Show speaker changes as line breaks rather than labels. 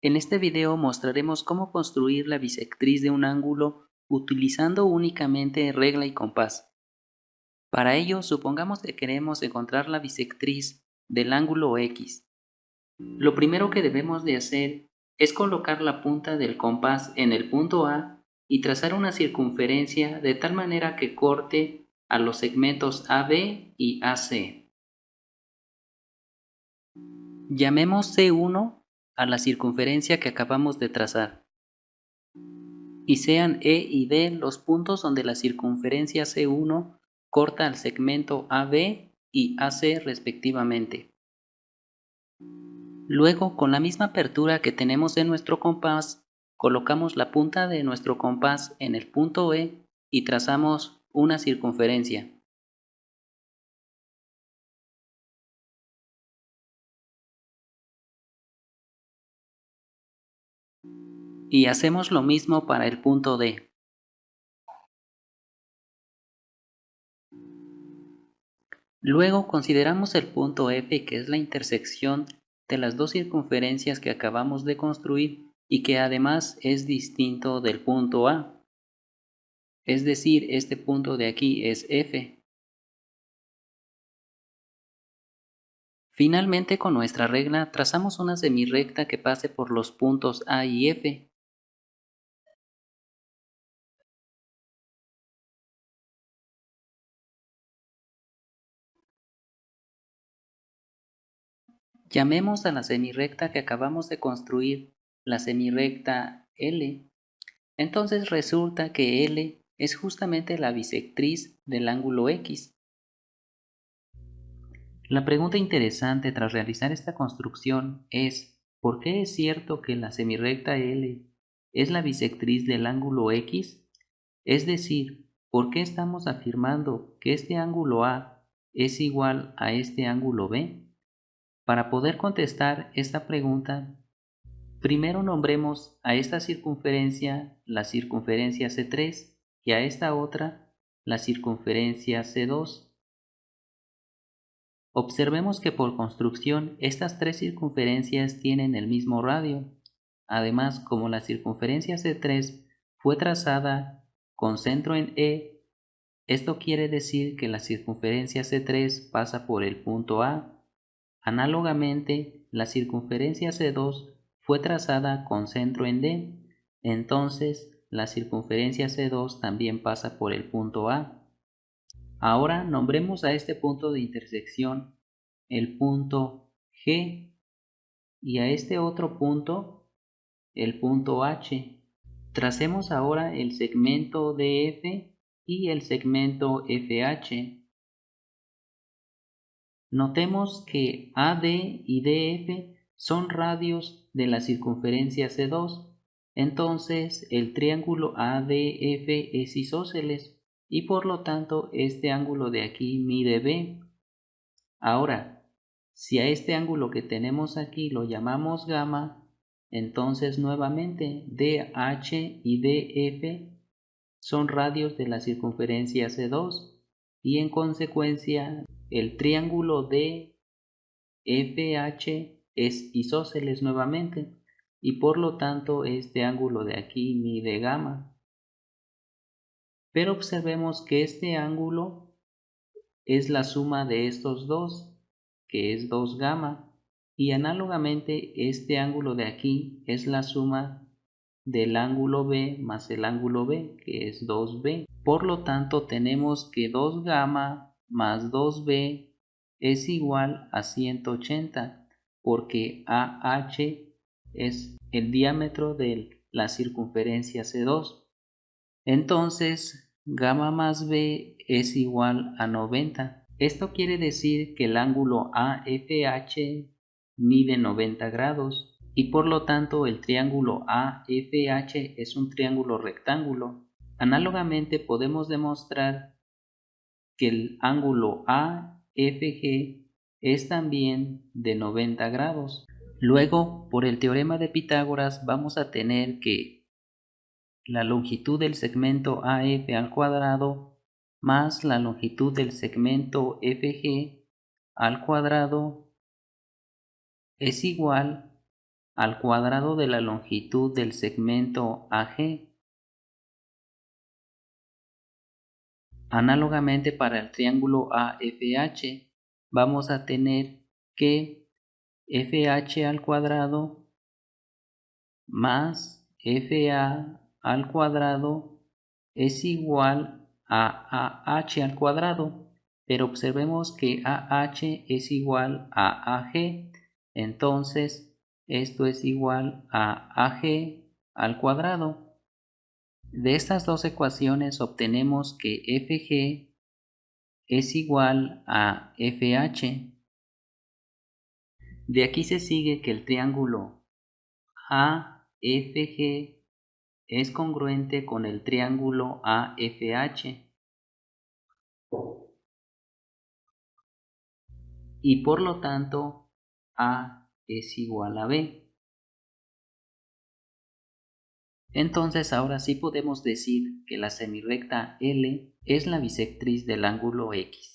En este video mostraremos cómo construir la bisectriz de un ángulo utilizando únicamente regla y compás. Para ello, supongamos que queremos encontrar la bisectriz del ángulo X. Lo primero que debemos de hacer es colocar la punta del compás en el punto A y trazar una circunferencia de tal manera que corte a los segmentos AB y AC. Llamemos C1 a la circunferencia que acabamos de trazar, y sean E y D los puntos donde la circunferencia C1 corta al segmento AB y AC respectivamente. Luego, con la misma apertura que tenemos en nuestro compás, colocamos la punta de nuestro compás en el punto E y trazamos una circunferencia. Y hacemos lo mismo para el punto D. Luego consideramos el punto F, que es la intersección de las dos circunferencias que acabamos de construir y que además es distinto del punto A. Es decir, este punto de aquí es F. Finalmente, con nuestra regla trazamos una semirrecta que pase por los puntos A y F. Llamemos a la semirrecta que acabamos de construir la semirrecta L. Entonces resulta que L es justamente la bisectriz del ángulo X. La pregunta interesante tras realizar esta construcción es: ¿por qué es cierto que la semirrecta L es la bisectriz del ángulo X? Es decir, ¿por qué estamos afirmando que este ángulo A es igual a este ángulo B? Para poder contestar esta pregunta, primero nombremos a esta circunferencia la circunferencia C3 y a esta otra la circunferencia C2. Observemos que por construcción estas tres circunferencias tienen el mismo radio. Además, como la circunferencia C3 fue trazada con centro en E, esto quiere decir que la circunferencia C3 pasa por el punto A. Análogamente, la circunferencia C2 fue trazada con centro en D, entonces la circunferencia C2 también pasa por el punto A. Ahora nombremos a este punto de intersección el punto G y a este otro punto el punto H. Tracemos ahora el segmento DF y el segmento FH. Notemos que AD y DF son radios de la circunferencia C2, entonces el triángulo ADF es isósceles y por lo tanto este ángulo de aquí mide B. Ahora, si a este ángulo que tenemos aquí lo llamamos gamma, entonces nuevamente DH y DF son radios de la circunferencia C2 y en consecuencia el triángulo DFH es isósceles nuevamente y por lo tanto este ángulo de aquí mide gamma. Pero observemos que este ángulo es la suma de estos dos, que es 2 gamma, y análogamente este ángulo de aquí es la suma del ángulo B más el ángulo B, que es 2B. Por lo tanto, tenemos que 2 gamma más 2B es igual a 180, porque AH es el diámetro de la circunferencia C2. Entonces, gamma más B es igual a 90. Esto quiere decir que el ángulo AFH mide 90 grados y por lo tanto el triángulo AFH es un triángulo rectángulo. Análogamente podemos demostrar que el ángulo AFG es también de 90 grados. Luego, por el teorema de Pitágoras, vamos a tener que la longitud del segmento AF al cuadrado más la longitud del segmento FG al cuadrado es igual al cuadrado de la longitud del segmento AG. Análogamente, para el triángulo AFH vamos a tener que FH al cuadrado más FA al cuadrado es igual a AH al cuadrado, pero observemos que AH es igual a AG, entonces esto es igual a AG al cuadrado. De estas dos ecuaciones obtenemos que FG es igual a FH. De aquí se sigue que el triángulo AFG es congruente con el triángulo AFH y por lo tanto A es igual a B. Entonces ahora sí podemos decir que la semirrecta L es la bisectriz del ángulo X.